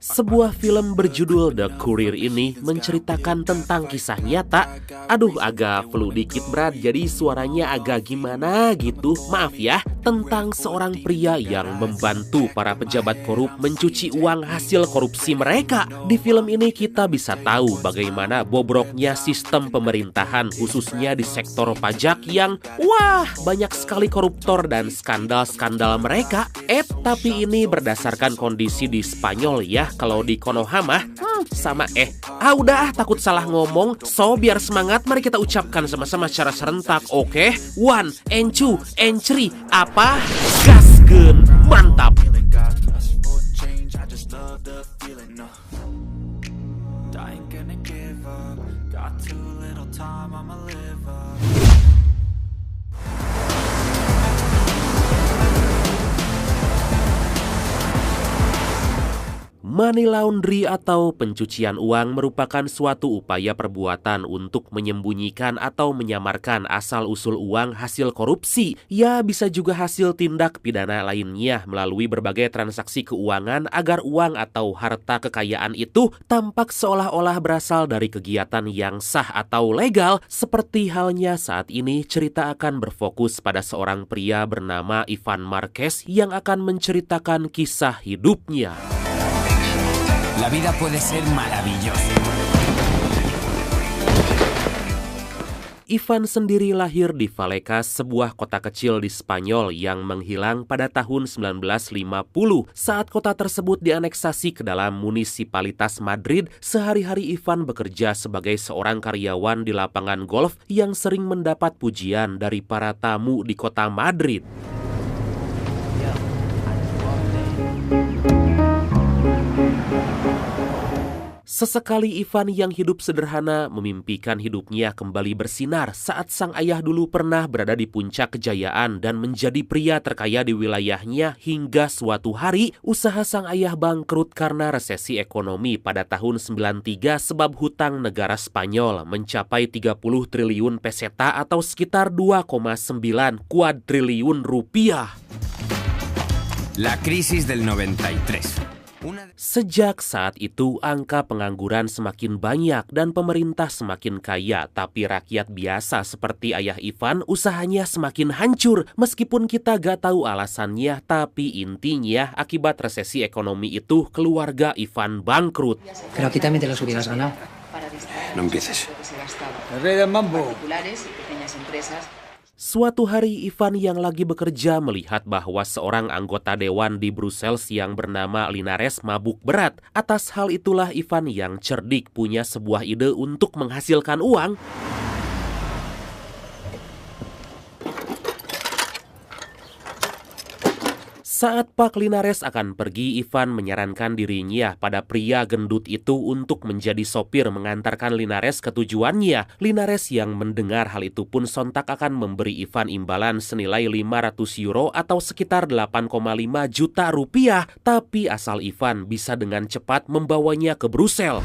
Sebuah film berjudul The Courier ini menceritakan tentang kisah nyata. Aduh, agak flu dikit berat, jadi suaranya agak gimana gitu. Maaf ya, tentang seorang pria yang membantu para pejabat korup mencuci uang hasil korupsi mereka. Di film ini kita bisa tahu bagaimana bobroknya sistem pemerintahan, khususnya di sektor pajak yang, wah, banyak sekali koruptor dan skandal-skandal mereka. Tapi ini berdasarkan kondisi di Spanyol ya. Kalau di Konoha mah sama udah takut salah ngomong. So biar semangat, mari kita ucapkan sama-sama secara serentak. Oke? 1 and 2 and 3. Apa? Gaskeun. Mantap. Money laundry atau pencucian uang merupakan suatu upaya perbuatan untuk menyembunyikan atau menyamarkan asal-usul uang hasil korupsi. Ya, bisa juga hasil tindak pidana lainnya melalui berbagai transaksi keuangan agar uang atau harta kekayaan itu tampak seolah-olah berasal dari kegiatan yang sah atau legal. Seperti halnya saat ini, cerita akan berfokus pada seorang pria bernama Ivan Marquez yang akan menceritakan kisah hidupnya. La vida puede ser maravillosa. Ivan sendiri lahir di Vallecas, sebuah kota kecil di Spanyol yang menghilang pada tahun 1950. Saat kota tersebut dianeksasi ke dalam munisipalitas Madrid, sehari-hari Ivan bekerja sebagai seorang karyawan di lapangan golf yang sering mendapat pujian dari para tamu di kota Madrid. Sesekali Ivan yang hidup sederhana memimpikan hidupnya kembali bersinar saat sang ayah dulu pernah berada di puncak kejayaan dan menjadi pria terkaya di wilayahnya hingga suatu hari usaha sang ayah bangkrut karena resesi ekonomi pada tahun 93 sebab hutang negara Spanyol mencapai 30 triliun peseta atau sekitar 2,9 kuadriliun rupiah. La crisis del 93. Sejak saat itu, angka pengangguran semakin banyak dan pemerintah semakin kaya. Tapi rakyat biasa seperti ayah Ivan, usahanya semakin hancur. Meskipun kita gak tahu alasannya, tapi intinya akibat resesi ekonomi itu, keluarga Ivan bangkrut. Pero aquí también te las hubieras ganado. No empieces. El rey del mambo. Suatu hari Ivan yang lagi bekerja melihat bahwa seorang anggota dewan di Brussels yang bernama Linares mabuk berat. Atas hal itulah Ivan yang cerdik punya sebuah ide untuk menghasilkan uang. Saat Pak Linares akan pergi, Ivan menyarankan dirinya pada pria gendut itu untuk menjadi sopir mengantarkan Linares ke tujuannya. Linares yang mendengar hal itu pun sontak akan memberi Ivan imbalan senilai 500 euro atau sekitar 8,5 juta rupiah. Tapi asal Ivan bisa dengan cepat membawanya ke Brussels.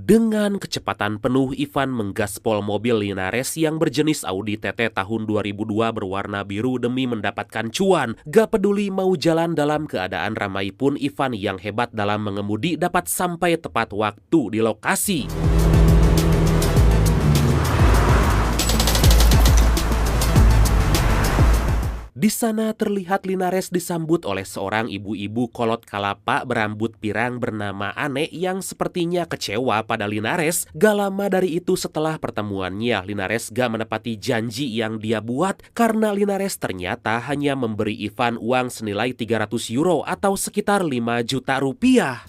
Dengan kecepatan penuh, Ivan menggaspol mobil Linares yang berjenis Audi TT tahun 2002 berwarna biru demi mendapatkan cuan. Gak peduli mau jalan dalam keadaan ramai pun, Ivan yang hebat dalam mengemudi dapat sampai tepat waktu di lokasi. Di sana terlihat Linares disambut oleh seorang ibu-ibu kolot kalapa berambut pirang bernama Ane yang sepertinya kecewa pada Linares. Gak lama dari itu setelah pertemuannya, Linares gak menepati janji yang dia buat karena Linares ternyata hanya memberi Ivan uang senilai 300 euro atau sekitar 5 juta rupiah.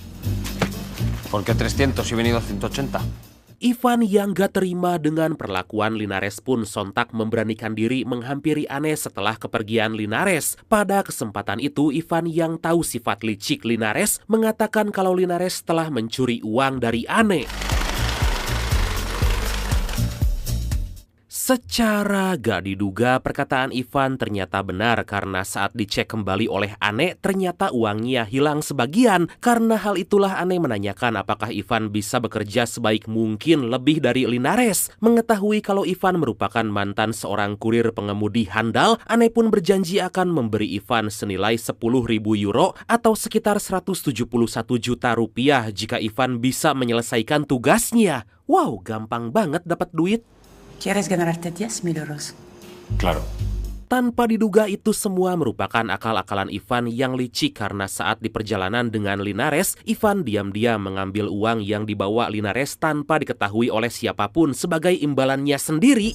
¿Por qué 300 si he venido 180? Ivan yang gak terima dengan perlakuan Linares pun sontak memberanikan diri menghampiri Ane setelah kepergian Linares. Pada kesempatan itu, Ivan yang tahu sifat licik Linares mengatakan kalau Linares telah mencuri uang dari Ane. Secara gak diduga, perkataan Ivan ternyata benar karena saat dicek kembali oleh Ane, ternyata uangnya hilang sebagian. Karena hal itulah Ane menanyakan apakah Ivan bisa bekerja sebaik mungkin lebih dari Linares. Mengetahui kalau Ivan merupakan mantan seorang kurir pengemudi handal, Ane pun berjanji akan memberi Ivan senilai 10.000 euro atau sekitar 171 juta rupiah jika Ivan bisa menyelesaikan tugasnya. Wow, gampang banget dapat duit. ¿Quieres ganarte 10.000 euros? Claro. Tanpa diduga itu semua merupakan akal-akalan Ivan yang licik karena saat di perjalanan dengan Linares, Ivan diam-diam mengambil uang yang dibawa Linares tanpa diketahui oleh siapapun sebagai imbalannya sendiri.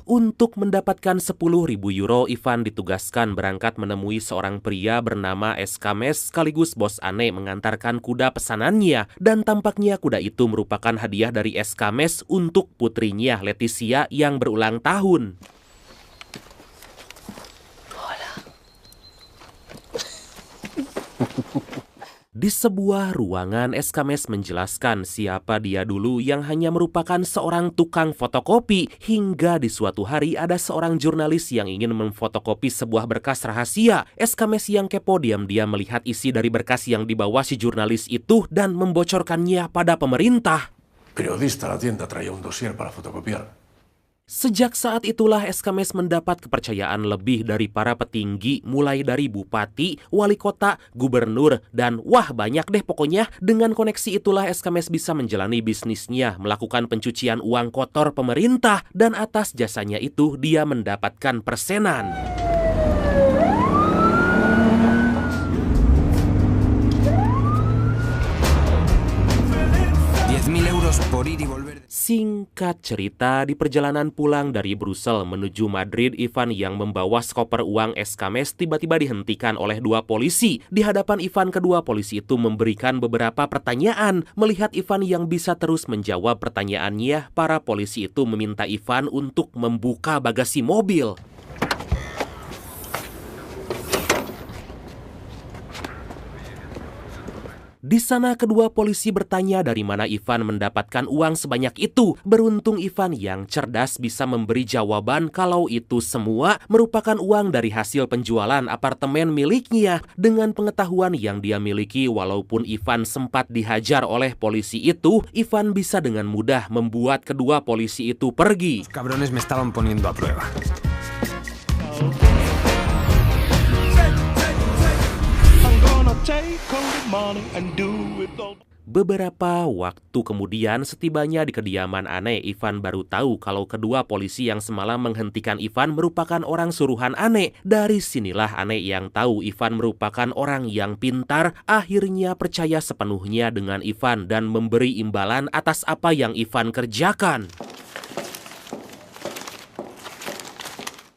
Untuk mendapatkan 10.000 euro, Ivan ditugaskan berangkat menemui seorang pria bernama Eskames sekaligus bos Ane mengantarkan kuda pesanannya. Dan tampaknya kuda itu merupakan hadiah dari Eskames untuk putrinya Leticia yang berulang tahun. Di sebuah ruangan, Eskames menjelaskan siapa dia dulu yang hanya merupakan seorang tukang fotokopi. Hingga di suatu hari ada seorang jurnalis yang ingin memfotokopi sebuah berkas rahasia. Eskames yang kepo diam-diam melihat isi dari berkas yang dibawa si jurnalis itu dan membocorkannya pada pemerintah. Periodista la tienda traía un dossier para fotocopiar. Sejak saat itulah Eskames mendapat kepercayaan lebih dari para petinggi, mulai dari bupati, wali kota, gubernur, dan wah banyak deh pokoknya. Dengan koneksi itulah Eskames bisa menjalani bisnisnya, melakukan pencucian uang kotor pemerintah, dan atas jasanya itu dia mendapatkan persenan. Singkat cerita, di perjalanan pulang dari Brussels menuju Madrid, Ivan yang membawa skoper uang Eskames tiba-tiba dihentikan oleh dua polisi. Di hadapan Ivan, kedua polisi itu memberikan beberapa pertanyaan. Melihat Ivan yang bisa terus menjawab pertanyaannya, para polisi itu meminta Ivan untuk membuka bagasi mobil. Di sana kedua polisi bertanya dari mana Ivan mendapatkan uang sebanyak itu. Beruntung Ivan yang cerdas bisa memberi jawaban kalau itu semua merupakan uang dari hasil penjualan apartemen miliknya. Dengan pengetahuan yang dia miliki, walaupun Ivan sempat dihajar oleh polisi itu, Ivan bisa dengan mudah membuat kedua polisi itu pergi. Los cabrones me estaban poniendo a prueba. Beberapa waktu kemudian, setibanya di kediaman Ane, Ivan baru tahu kalau kedua polisi yang semalam menghentikan Ivan merupakan orang suruhan Ane. Dari sinilah Ane yang tahu Ivan merupakan orang yang pintar, akhirnya percaya sepenuhnya dengan Ivan dan memberi imbalan atas apa yang Ivan kerjakan.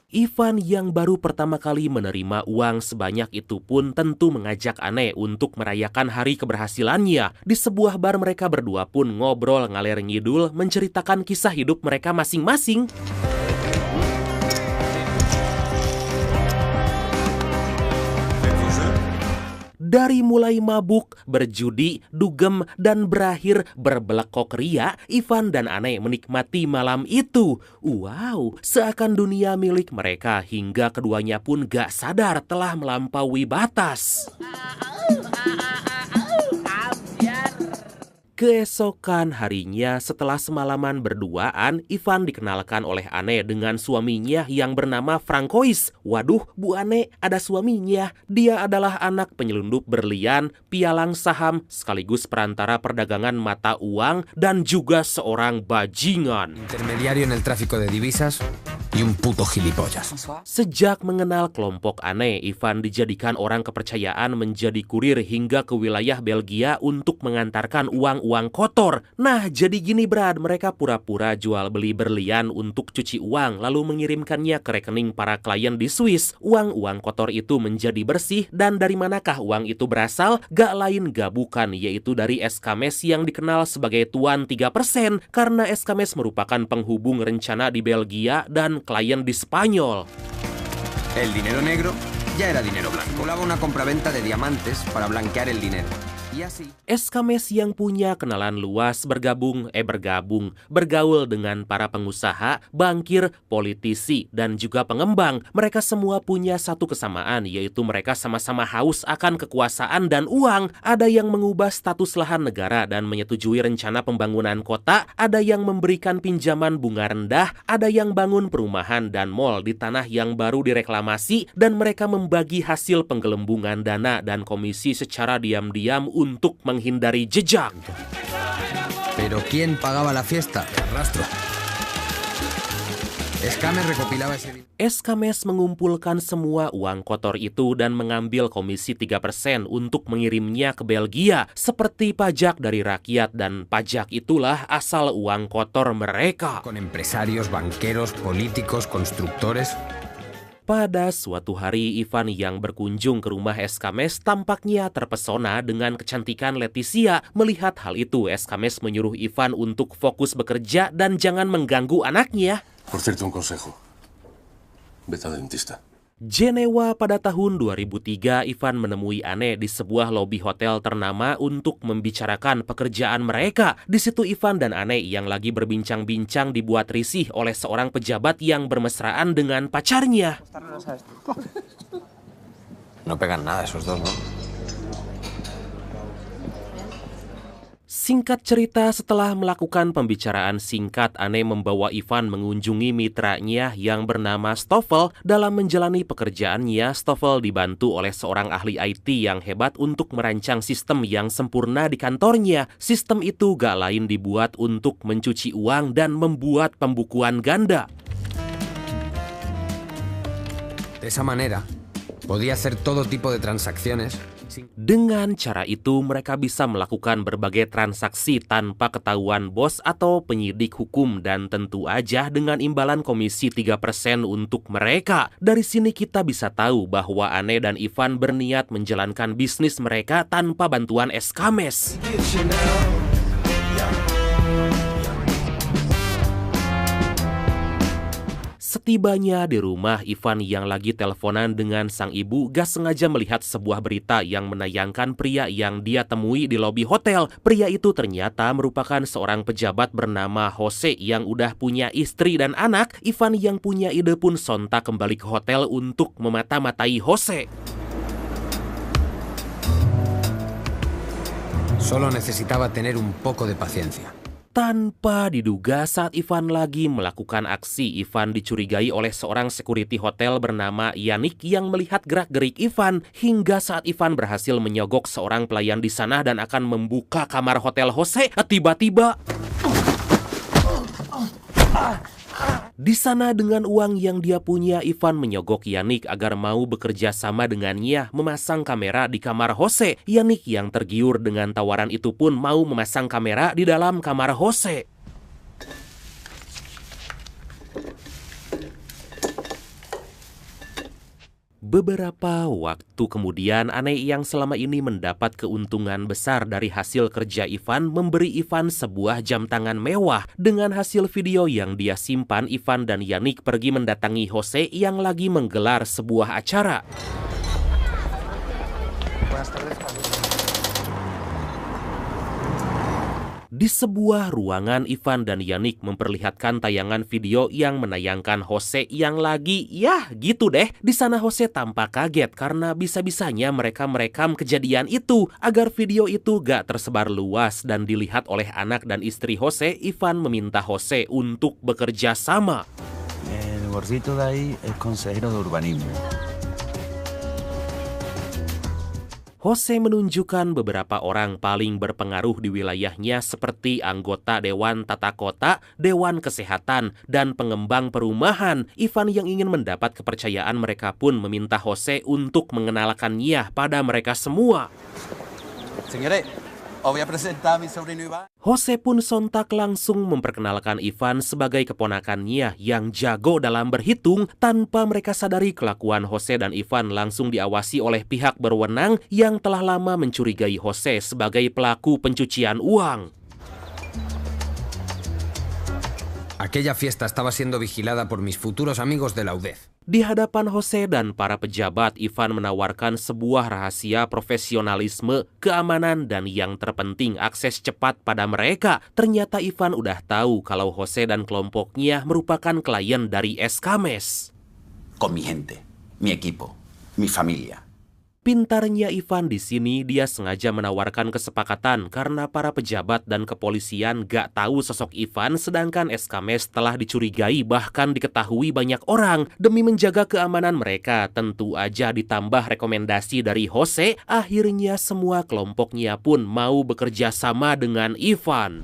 Ivan yang baru pertama kali menerima uang sebanyak itu pun tentu mengajak Ane untuk merayakan hari keberhasilannya. Di sebuah bar mereka berdua pun ngobrol ngalir ngidul menceritakan kisah hidup mereka masing-masing. Dari mulai mabuk, berjudi, dugem, dan berakhir berbelekok ria, Ivan dan Ane menikmati malam itu. Wow, seakan dunia milik mereka hingga keduanya pun gak sadar telah melampaui batas. Keesokan harinya setelah semalaman berduaan, Ivan dikenalkan oleh Ane dengan suaminya yang bernama Francois. Waduh, Bu Ane, ada suaminya. Dia adalah anak penyelundup berlian, pialang saham, sekaligus perantara perdagangan mata uang, dan juga seorang bajingan. Intermediario en el tráfico de divisas y un puto gilipollas. Sejak mengenal kelompok Ane, Ivan dijadikan orang kepercayaan menjadi kurir hingga ke wilayah Belgia untuk mengantarkan uang kotor. Nah, jadi gini Brad, mereka pura-pura jual beli berlian untuk cuci uang, lalu mengirimkannya ke rekening para klien di Swiss. Uang kotor itu menjadi bersih, dan dari manakah uang itu berasal? Gak lain gak bukan, yaitu dari Eskames yang dikenal sebagai Tuan 3%, karena Eskames merupakan penghubung rencana di Belgia dan klien di Spanyol. El dinero negro ya era dinero blanco. Colaba una compraventa de diamantes para blanquear el dinero. Escames yang punya kenalan luas bergaul dengan para pengusaha, bankir, politisi, dan juga pengembang. Mereka semua punya satu kesamaan, yaitu mereka sama-sama haus akan kekuasaan dan uang. Ada yang mengubah status lahan negara dan menyetujui rencana pembangunan kota, ada yang memberikan pinjaman bunga rendah, ada yang bangun perumahan dan mal di tanah yang baru direklamasi, dan mereka membagi hasil penggelembungan dana dan komisi secara diam-diam untuk menghindari jejak. Pero ¿quién pagaba la fiesta? Rastro. Escames mengumpulkan semua uang kotor itu dan mengambil komisi 3% untuk mengirimnya ke Belgia seperti pajak dari rakyat, dan pajak itulah asal uang kotor mereka. Con empresarios, banqueros, políticos, constructores. Pada suatu hari, Ivan yang berkunjung ke rumah Escames tampaknya terpesona dengan kecantikan Leticia. Melihat hal itu, Escames menyuruh Ivan untuk fokus bekerja dan jangan mengganggu anaknya. Por cierto, un consejo. Vete al dentista. Jenewa pada tahun 2003, Ivan menemui Anne di sebuah lobi hotel ternama untuk membicarakan pekerjaan mereka. Di situ Ivan dan Anne yang lagi berbincang-bincang dibuat risih oleh seorang pejabat yang bermesraan dengan pacarnya. No pegan nada esos dos, ¿no? Singkat cerita, setelah melakukan pembicaraan singkat, Anne membawa Ivan mengunjungi mitranya yang bernama Stoffel. Dalam menjalani pekerjaannya, Stoffel dibantu oleh seorang ahli IT yang hebat untuk merancang sistem yang sempurna di kantornya. Sistem itu gak lain dibuat untuk mencuci uang dan membuat pembukuan ganda. De esa manera, podía hacer todo tipo de transacciones. Dengan cara itu, mereka bisa melakukan berbagai transaksi tanpa ketahuan bos atau penyidik hukum, dan tentu aja dengan imbalan komisi 3% untuk mereka. Dari sini kita bisa tahu bahwa Anne dan Ivan berniat menjalankan bisnis mereka tanpa bantuan Escames. Setibanya di rumah, Ivan yang lagi teleponan dengan sang ibu gak sengaja melihat sebuah berita yang menayangkan pria yang dia temui di lobi hotel. Pria itu ternyata merupakan seorang pejabat bernama Jose yang udah punya istri dan anak. Ivan yang punya ide pun sontak kembali ke hotel untuk memata-matai Jose. Solo necesitaba tener un poco de paciencia. Tanpa diduga, saat Ivan lagi melakukan aksi, Ivan dicurigai oleh seorang security hotel bernama Yannick yang melihat gerak-gerik Ivan, hingga saat Ivan berhasil menyogok seorang pelayan di sana dan akan membuka kamar hotel Jose, tiba-tiba di sana dengan uang yang dia punya, Ivan menyogok Yannick agar mau bekerja sama dengannya memasang kamera di kamar Jose. Yannick yang tergiur dengan tawaran itu pun mau memasang kamera di dalam kamar Jose. Beberapa waktu kemudian, Anne yang selama ini mendapat keuntungan besar dari hasil kerja Ivan memberi Ivan sebuah jam tangan mewah. Dengan hasil video yang dia simpan, Ivan dan Yannick pergi mendatangi Jose yang lagi menggelar sebuah acara. Di sebuah ruangan, Ivan dan Yannick memperlihatkan tayangan video yang menayangkan Jose yang lagi, gitu deh. Di sana Jose tampak kaget karena bisa-bisanya mereka merekam kejadian itu. Agar video itu gak tersebar luas dan dilihat oleh anak dan istri Jose, Ivan meminta Jose untuk bekerja sama. El gordito de ahí es consejero de urbanismo. Jose menunjukkan beberapa orang paling berpengaruh di wilayahnya seperti anggota Dewan Tata Kota, Dewan Kesehatan, dan pengembang perumahan. Ivan yang ingin mendapat kepercayaan mereka pun meminta Jose untuk mengenalkannya pada mereka semua. Señores, os voy a presentar a mi sobrino Iván. Jose pun sontak langsung memperkenalkan Ivan sebagai keponakannya yang jago dalam berhitung. Tanpa mereka sadari, kelakuan Jose dan Ivan langsung diawasi oleh pihak berwenang yang telah lama mencurigai Jose sebagai pelaku pencucian uang. Aquella fiesta estaba siendo vigilada por mis futuros amigos de la UDEF. Di hadapan Jose dan para pejabat, Ivan menawarkan sebuah rahasia profesionalisme, keamanan, dan yang terpenting akses cepat pada mereka. Ternyata Ivan udah tahu kalau Jose dan kelompoknya merupakan klien dari Escames. Con mi gente, mi equipo, mi familia. Pintarnya Ivan di sini, dia sengaja menawarkan kesepakatan karena para pejabat dan kepolisian gak tahu sosok Ivan, sedangkan Escames telah dicurigai bahkan diketahui banyak orang. Demi menjaga keamanan mereka, tentu aja ditambah rekomendasi dari Jose, akhirnya semua kelompoknya pun mau bekerja sama dengan Ivan.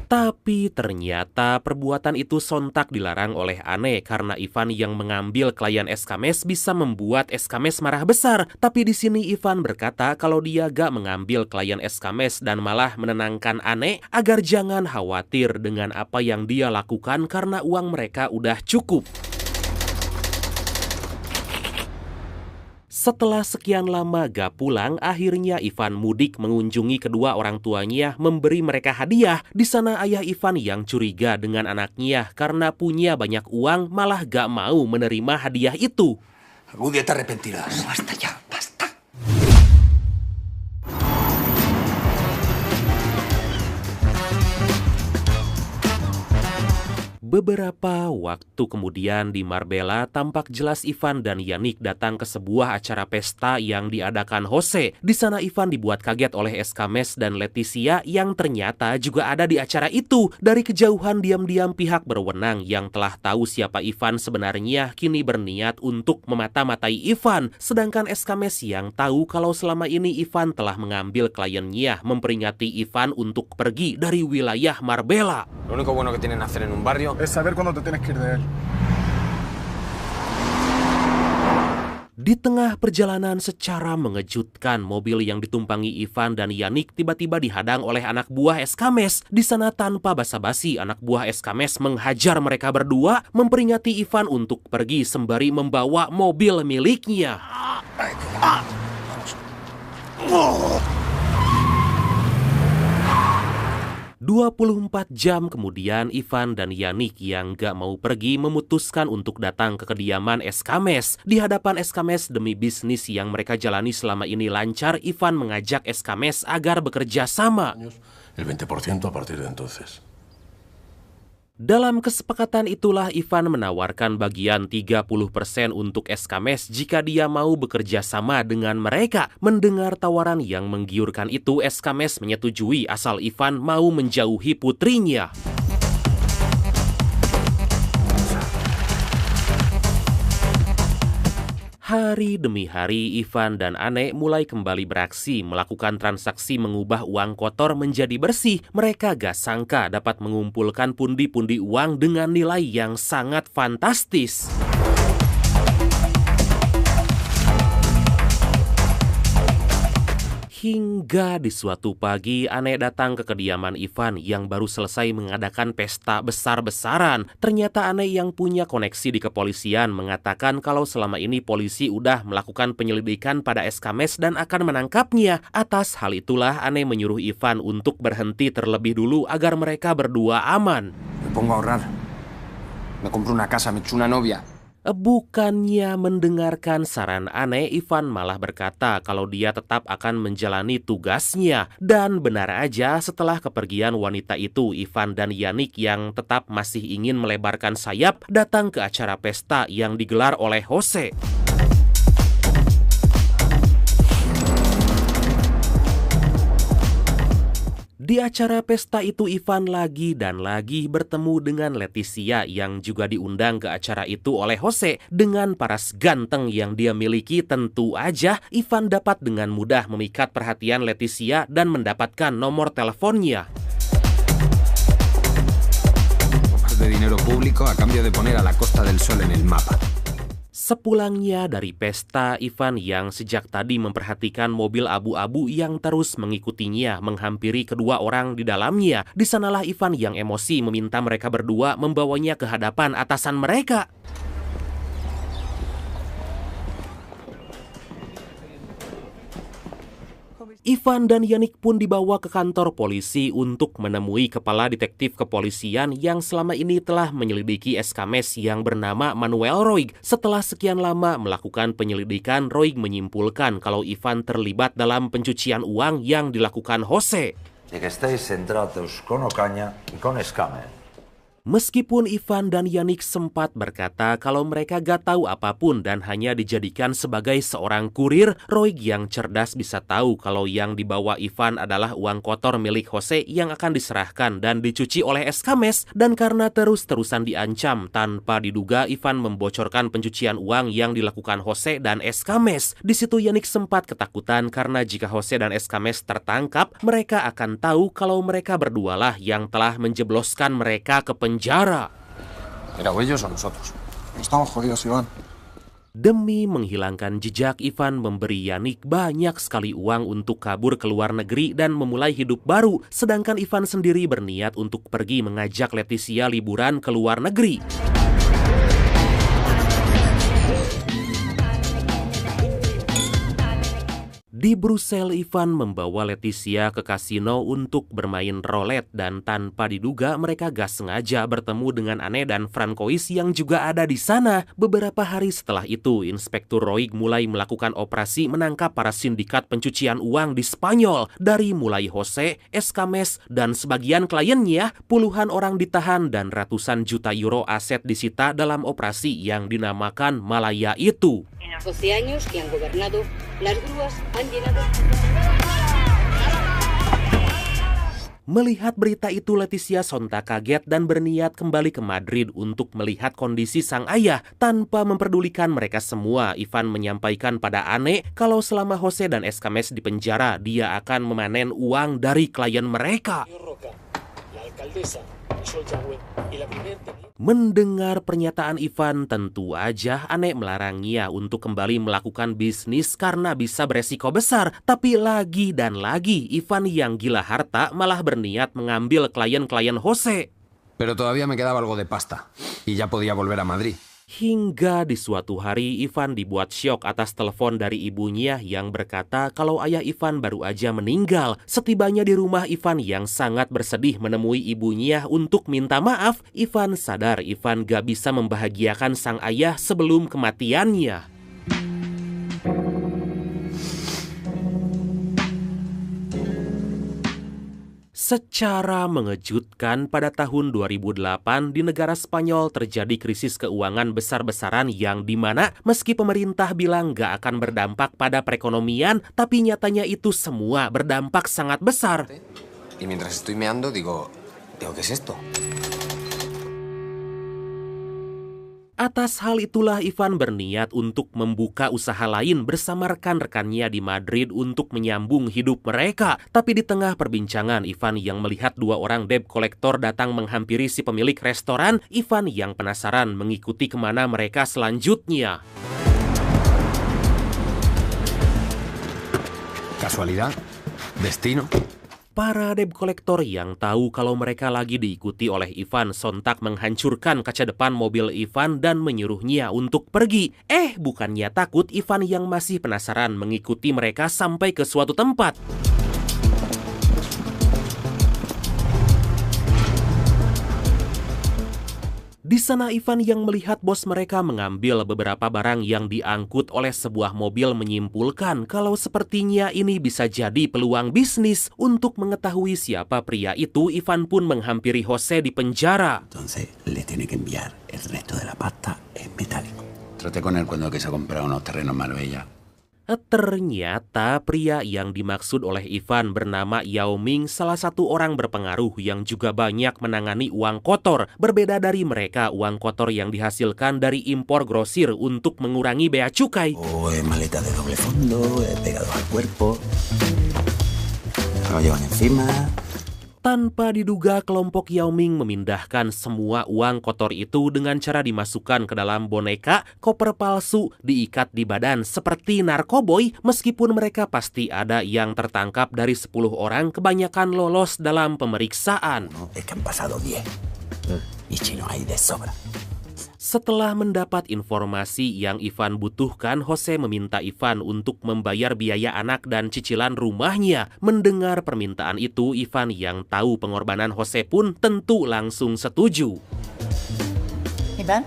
Tapi ternyata perbuatan itu sontak dilarang oleh Ane karena Ivan yang mengambil klien Escames bisa membuat Escames marah besar. Tapi di sini Ivan berkata kalau dia gak mengambil klien Escames dan malah menenangkan Ane agar jangan khawatir dengan apa yang dia lakukan karena uang mereka udah cukup. Setelah sekian lama gak pulang, akhirnya Ivan mudik mengunjungi kedua orang tuanya, memberi mereka hadiah. Di sana ayah Ivan yang curiga dengan anaknya karena punya banyak uang malah gak mau menerima hadiah itu. Algún día te arrepentirás. Basta ya, basta. Beberapa waktu kemudian di Marbella, tampak jelas Ivan dan Yannick datang ke sebuah acara pesta yang diadakan Jose. Di sana Ivan dibuat kaget oleh Escames dan Leticia yang ternyata juga ada di acara itu. Dari kejauhan diam-diam pihak berwenang yang telah tahu siapa Ivan sebenarnya kini berniat untuk memata-matai Ivan. Sedangkan Escames yang tahu kalau selama ini Ivan telah mengambil kliennya memperingati Ivan untuk pergi dari wilayah Marbella. Lo único bueno que tienen hacer en un barrio es saber cuándo te tienes que ir de él. Di tengah perjalanan secara mengejutkan, mobil yang ditumpangi Ivan dan Yannick tiba-tiba dihadang oleh anak buah Escames. Di sana tanpa basa-basi, anak buah Escames menghajar mereka berdua, memperingati Ivan untuk pergi sembari membawa mobil miliknya. 24 jam kemudian, Ivan dan Yannick yang gak mau pergi memutuskan untuk datang ke kediaman Escames. Di hadapan Escames demi bisnis yang mereka jalani selama ini lancar, Ivan mengajak Escames agar bekerja sama. El 20% a partir de entonces. Dalam kesepakatan itulah Ivan menawarkan bagian 30% untuk Escames jika dia mau bekerja sama dengan mereka. Mendengar tawaran yang menggiurkan itu, Escames menyetujui asal Ivan mau menjauhi putrinya. Hari demi hari, Ivan dan Ane mulai kembali beraksi, melakukan transaksi mengubah uang kotor menjadi bersih. Mereka gak sangka dapat mengumpulkan pundi-pundi uang dengan nilai yang sangat fantastis. Hingga di suatu pagi, Ane datang ke kediaman Ivan yang baru selesai mengadakan pesta besar-besaran. Ternyata Ane yang punya koneksi di kepolisian mengatakan kalau selama ini polisi udah melakukan penyelidikan pada Escames dan akan menangkapnya. Atas hal itulah Ane menyuruh Ivan untuk berhenti terlebih dulu agar mereka berdua aman. Me pongo a ahorrar. Me compro una casa, me echo una novia. Bukannya mendengarkan saran Ane, Ivan malah berkata kalau dia tetap akan menjalani tugasnya. Dan benar aja, setelah kepergian wanita itu, Ivan dan Yannick yang tetap masih ingin melebarkan sayap datang ke acara pesta yang digelar oleh Jose. Di acara pesta itu Ivan lagi dan lagi bertemu dengan Leticia yang juga diundang ke acara itu oleh Jose. Dengan paras ganteng yang dia miliki, tentu aja Ivan dapat dengan mudah memikat perhatian Leticia dan mendapatkan nomor teleponnya. De dinero público a cambio de poner a la Costa del Sol en el mapa. Sepulangnya dari pesta, Ivan yang sejak tadi memperhatikan mobil abu-abu yang terus mengikutinya menghampiri kedua orang di dalamnya. Di sanalah Ivan yang emosi meminta mereka berdua membawanya ke hadapan atasan mereka. Ivan dan Yannick pun dibawa ke kantor polisi untuk menemui kepala detektif kepolisian yang selama ini telah menyelidiki Escames yang bernama Manuel Roig. Setelah sekian lama melakukan penyelidikan, Roig menyimpulkan kalau Ivan terlibat dalam pencucian uang yang dilakukan Jose. De que estáis centrados con Ocaña y con Escames. Meskipun Ivan dan Yannick sempat berkata kalau mereka gak tahu apapun dan hanya dijadikan sebagai seorang kurir, Roig yang cerdas bisa tahu kalau yang dibawa Ivan adalah uang kotor milik Jose yang akan diserahkan dan dicuci oleh Escames. Dan karena terus-terusan diancam, tanpa diduga Ivan membocorkan pencucian uang yang dilakukan Jose dan Escames. Di situ Yannick sempat ketakutan karena jika Jose dan Escames tertangkap, mereka akan tahu kalau mereka berdualah yang telah menjebloskan mereka ke penjara. ¿Era ellos o nosotros? Estamos jodidos, Iván. Demi menghilangkan jejak, Ivan memberi Yannick banyak sekali uang untuk kabur ke luar negeri dan memulai hidup baru. Sedangkan Ivan sendiri berniat untuk pergi mengajak Leticia liburan ke luar negeri. Di Brussels, Ivan membawa Leticia ke kasino untuk bermain roulette dan tanpa diduga mereka gak sengaja bertemu dengan Anne dan Francois yang juga ada di sana. Beberapa hari setelah itu, Inspektur Roig mulai melakukan operasi menangkap para sindikat pencucian uang di Spanyol. Dari mulai Jose, Escames, dan sebagian kliennya, puluhan orang ditahan dan ratusan juta euro aset disita dalam operasi yang dinamakan Malaya itu. En los 12 años que han gobernado, las grúas han llenado. Melihat berita itu, Leticia sontak kaget dan berniat kembali ke Madrid untuk melihat kondisi sang ayah. Tanpa memperdulikan mereka semua, Ivan menyampaikan pada Anne kalau selama Jose dan Escames di penjara, dia akan memanen uang dari klien mereka. Mendengar pernyataan Ivan, tentu aja Anne melarangnya untuk kembali melakukan bisnis karena bisa beresiko besar. Tapi lagi dan lagi, Ivan yang gila harta malah berniat mengambil klien-klien Jose. Pero todavía me quedaba algo de pasta y ya podía volver a Madrid. Hingga di suatu hari, Ivan dibuat syok atas telepon dari ibunya yang berkata kalau ayah Ivan baru aja meninggal. Setibanya di rumah Ivan yang sangat bersedih menemui ibunya untuk minta maaf, Ivan sadar Ivan gak bisa membahagiakan sang ayah sebelum kematiannya. Secara mengejutkan, pada tahun 2008 di negara Spanyol terjadi krisis keuangan besar-besaran yang dimana meski pemerintah bilang gak akan berdampak pada perekonomian, tapi nyatanya itu semua berdampak sangat besar. Y mientras estoy meando digo, ¿qué es esto? Atas hal itulah Ivan berniat untuk membuka usaha lain bersama rekan-rekannya di Madrid untuk menyambung hidup mereka. Tapi di tengah perbincangan, Ivan yang melihat dua orang debt collector datang menghampiri si pemilik restoran, Ivan yang penasaran mengikuti kemana mereka selanjutnya. ¿Casualidad? ¿Destino? Para debt collector yang tahu kalau mereka lagi diikuti oleh Ivan sontak menghancurkan kaca depan mobil Ivan dan menyuruhnya untuk pergi. Bukannya takut, Ivan yang masih penasaran mengikuti mereka sampai ke suatu tempat. Di sana Ivan yang melihat bos mereka mengambil beberapa barang yang diangkut oleh sebuah mobil menyimpulkan kalau sepertinya ini bisa jadi peluang bisnis. Untuk mengetahui siapa pria itu, Ivan pun menghampiri Jose di penjara. Entonces le tiene que enviar el resto de la pasta en metálico. Traté con él cuando que se ha comprado unos terrenos en Marbella. Ternyata pria yang dimaksud oleh Ivan bernama Yao Ming, salah satu orang berpengaruh yang juga banyak menangani uang kotor. Berbeda dari mereka, uang kotor yang dihasilkan dari impor grosir untuk mengurangi bea cukai. Maleta de doble fondo, pegados al cuerpo. Lo llevan encima. Tanpa diduga, kelompok Yao Ming memindahkan semua uang kotor itu dengan cara dimasukkan ke dalam boneka, koper palsu, diikat di badan seperti narkoboy. Meskipun mereka pasti ada yang tertangkap dari 10 orang, kebanyakan lolos dalam pemeriksaan. Es que han pasado 10. Y chino hay de sobra. Setelah mendapat informasi yang Ivan butuhkan, Jose meminta Ivan untuk membayar biaya anak dan cicilan rumahnya. Mendengar permintaan itu, Ivan yang tahu pengorbanan Jose pun tentu langsung setuju. Ivan?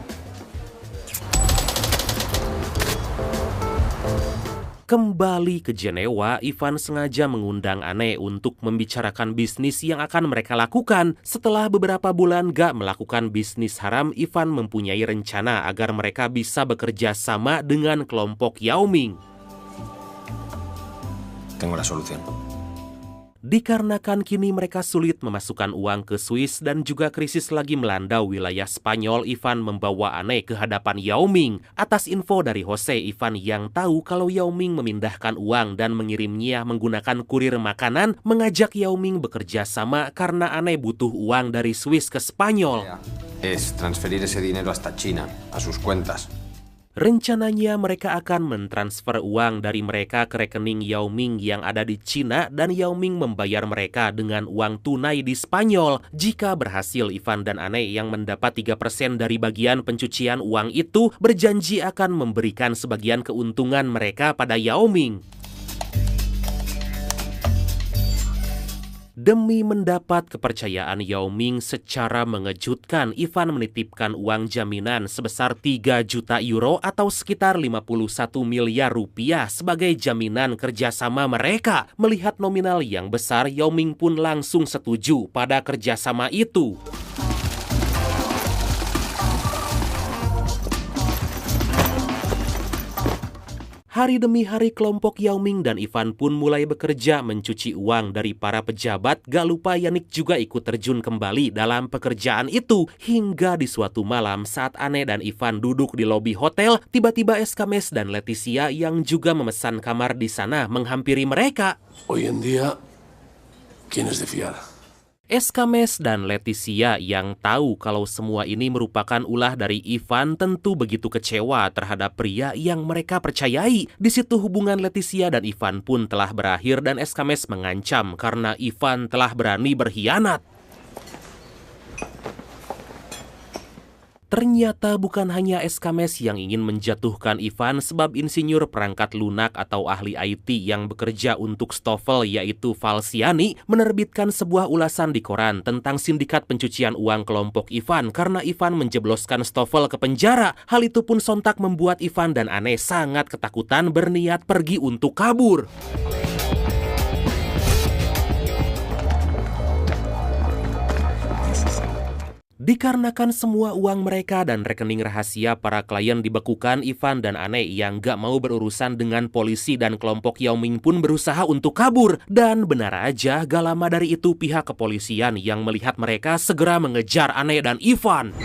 Kembali ke Jenewa, Ivan sengaja mengundang Anne untuk membicarakan bisnis yang akan mereka lakukan. Setelah beberapa bulan gak melakukan bisnis haram, Ivan mempunyai rencana agar mereka bisa bekerja sama dengan kelompok Yao Ming. Tengo la solución. Dikarenakan kini mereka sulit memasukkan uang ke Swiss dan juga krisis lagi melanda wilayah Spanyol, Ivan membawa Anne ke hadapan Yao Ming. Atas info dari Jose, Ivan yang tahu kalau Yao Ming memindahkan uang dan mengirimnya menggunakan kurir makanan, mengajak Yao Ming bekerja sama karena Anne butuh uang dari Swiss ke Spanyol. Es transferir ese dinero hasta China, a sus cuentas. Rencananya mereka akan mentransfer uang dari mereka ke rekening Yao Ming yang ada di Cina dan Yao Ming membayar mereka dengan uang tunai di Spanyol. Jika berhasil, Ivan dan Anne yang mendapat 3% dari bagian pencucian uang itu berjanji akan memberikan sebagian keuntungan mereka pada Yao Ming. Demi mendapat kepercayaan Yao Ming secara mengejutkan, Ivan menitipkan uang jaminan sebesar 3 juta euro atau sekitar 51 miliar rupiah sebagai jaminan kerjasama mereka. Melihat nominal yang besar, Yao Ming pun langsung setuju pada kerjasama itu. Hari demi hari kelompok Yao Ming dan Ivan pun mulai bekerja mencuci uang dari para pejabat. Gak lupa Yannick juga ikut terjun kembali dalam pekerjaan itu. Hingga di suatu malam saat Anne dan Ivan duduk di lobi hotel, tiba-tiba Escames dan Leticia yang juga memesan kamar di sana menghampiri mereka. Hoy en día, ¿quién es de fiar? Escames dan Leticia yang tahu kalau semua ini merupakan ulah dari Ivan tentu begitu kecewa terhadap pria yang mereka percayai. Di situ hubungan Leticia dan Ivan pun telah berakhir dan Escames mengancam karena Ivan telah berani berkhianat. Ternyata bukan hanya Escames yang ingin menjatuhkan Ivan, sebab insinyur perangkat lunak atau ahli IT yang bekerja untuk Stoffel yaitu Falciani menerbitkan sebuah ulasan di koran tentang sindikat pencucian uang kelompok Ivan karena Ivan menjebloskan Stoffel ke penjara. Hal itu pun sontak membuat Ivan dan Anne sangat ketakutan berniat pergi untuk kabur. Dikarenakan semua uang mereka dan rekening rahasia para klien dibekukan, Ivan dan Anne yang gak mau berurusan dengan polisi dan kelompok Yao Ming pun berusaha untuk kabur. Dan benar aja, gak lama dari itu pihak kepolisian yang melihat mereka segera mengejar Anne dan Ivan.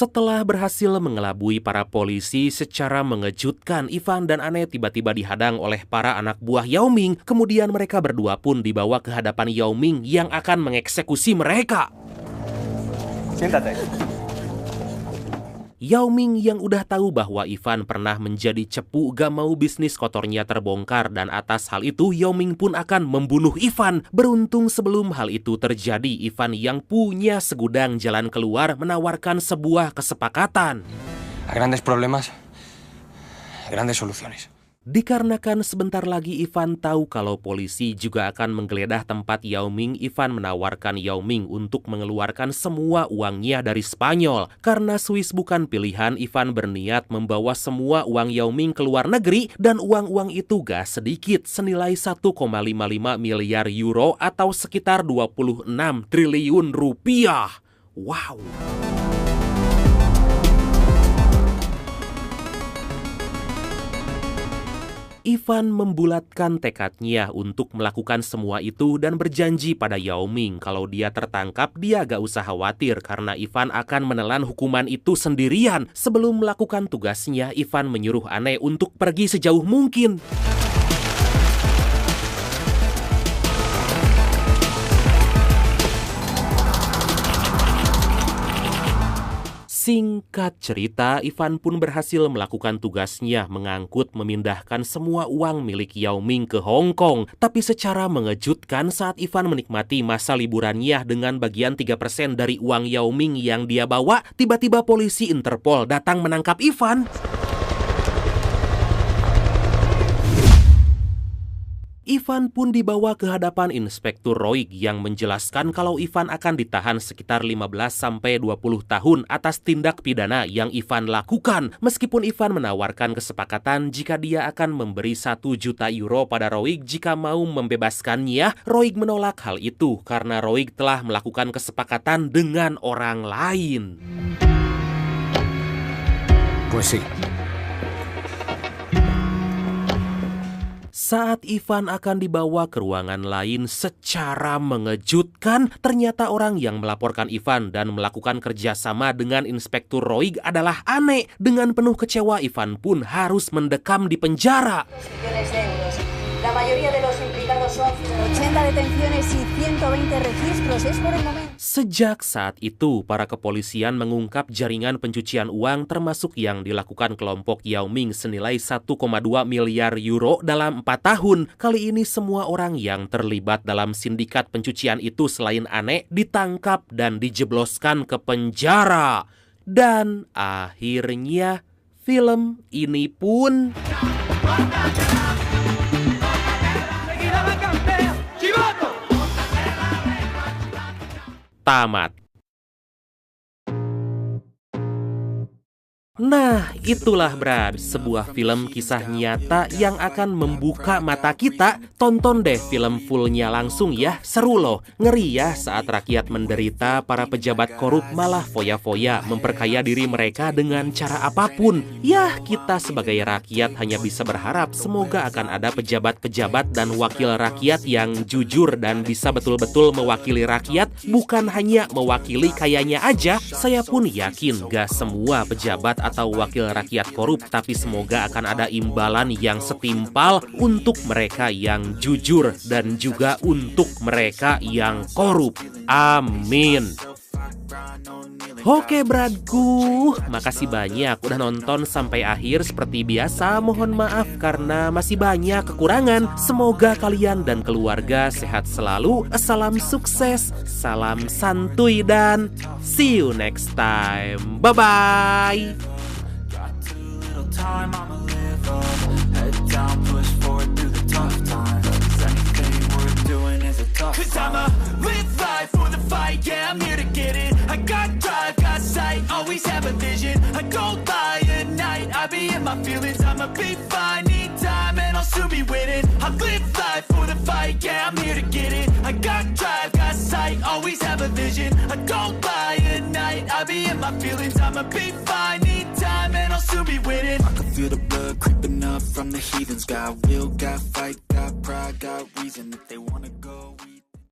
Setelah berhasil mengelabui para polisi secara mengejutkan, Ivan dan Anne tiba-tiba dihadang oleh para anak buah Yao Ming. Kemudian mereka berdua pun dibawa ke hadapan Yao Ming yang akan mengeksekusi mereka. Siéntate. Yao Ming yang udah tahu bahwa Ivan pernah menjadi cepu gak mau bisnis kotornya terbongkar dan atas hal itu Yao Ming pun akan membunuh Ivan. Beruntung sebelum hal itu terjadi, Ivan yang punya segudang jalan keluar menawarkan sebuah kesepakatan. A grandes problemas, grandes soluciones. Dikarenakan sebentar lagi Ivan tahu kalau polisi juga akan menggeledah tempat Yao Ming, Ivan menawarkan Yao Ming untuk mengeluarkan semua uangnya dari Spanyol. Karena Swiss bukan pilihan, Ivan berniat membawa semua uang Yao Ming ke luar negeri dan uang-uang itu gak sedikit, senilai 1,55 miliar euro atau sekitar 26 triliun rupiah. Wow! Ivan membulatkan tekadnya untuk melakukan semua itu dan berjanji pada Yao Ming kalau dia tertangkap dia gak usah khawatir karena Ivan akan menelan hukuman itu sendirian. Sebelum melakukan tugasnya, Ivan menyuruh Anne untuk pergi sejauh mungkin. Singkat cerita, Ivan pun berhasil melakukan tugasnya mengangkut memindahkan semua uang milik Yao Ming ke Hong Kong. Tapi secara mengejutkan saat Ivan menikmati masa liburannya dengan bagian 3% dari uang Yao Ming yang dia bawa, tiba-tiba polisi Interpol datang menangkap Ivan. Ivan pun dibawa ke hadapan Inspektur Roig yang menjelaskan kalau Ivan akan ditahan sekitar 15-20 tahun atas tindak pidana yang Ivan lakukan. Meskipun Ivan menawarkan kesepakatan jika dia akan memberi 1 juta euro pada Roig jika mau membebaskannya, Roig menolak hal itu karena Roig telah melakukan kesepakatan dengan orang lain. Pues sí. Saat Ivan akan dibawa ke ruangan lain secara mengejutkan, ternyata orang yang melaporkan Ivan dan melakukan kerjasama dengan Inspektur Roig adalah Ane. Dengan penuh kecewa, Ivan pun harus mendekam di penjara. La mayoría de los implicados son 80 detenciones y 120 registros. Es por el momento. Sejak saat itu, para kepolisian mengungkap jaringan pencucian uang termasuk yang dilakukan kelompok Yao Ming senilai 1,2 miliar euro dalam 4 tahun. Kali ini semua orang yang terlibat dalam sindikat pencucian itu selain Ane ditangkap dan dijebloskan ke penjara. Dan akhirnya film ini pun tamat. Nah, itulah Brad, sebuah film kisah nyata yang akan membuka mata kita. Tonton deh film fullnya langsung ya, seru loh. Ngeri ya saat rakyat menderita, para pejabat korup malah foya-foya memperkaya diri mereka dengan cara apapun. Yah, kita sebagai rakyat hanya bisa berharap semoga akan ada pejabat-pejabat dan wakil rakyat yang jujur dan bisa betul-betul mewakili rakyat, bukan hanya mewakili kayanya aja. Saya pun yakin gak semua pejabat atau wakil rakyat korup, tapi semoga akan ada imbalan yang setimpal untuk mereka yang jujur dan juga untuk mereka yang korup. Amin. Oke Bradku, makasih banyak udah nonton sampai akhir. Seperti biasa mohon maaf karena masih banyak kekurangan. Semoga kalian dan keluarga sehat selalu. Salam sukses, salam santuy, dan see you next time. Bye-bye. Cause I'ma live life for the fight, yeah, I'm here to get it. I got drive, got sight, always have a vision. I don't lie at night, I be in my feelings. I'ma be fine, need time and I'll soon be winning. I live life for the fight, yeah, I'm here to get it. I got drive, got sight, always have a vision. I don't lie at night, I be in my feelings. I'ma be fine, need time and I'll soon be winning. I can feel the blood creeping up from the heathens. Got will, got fight, got pride, got reason. If they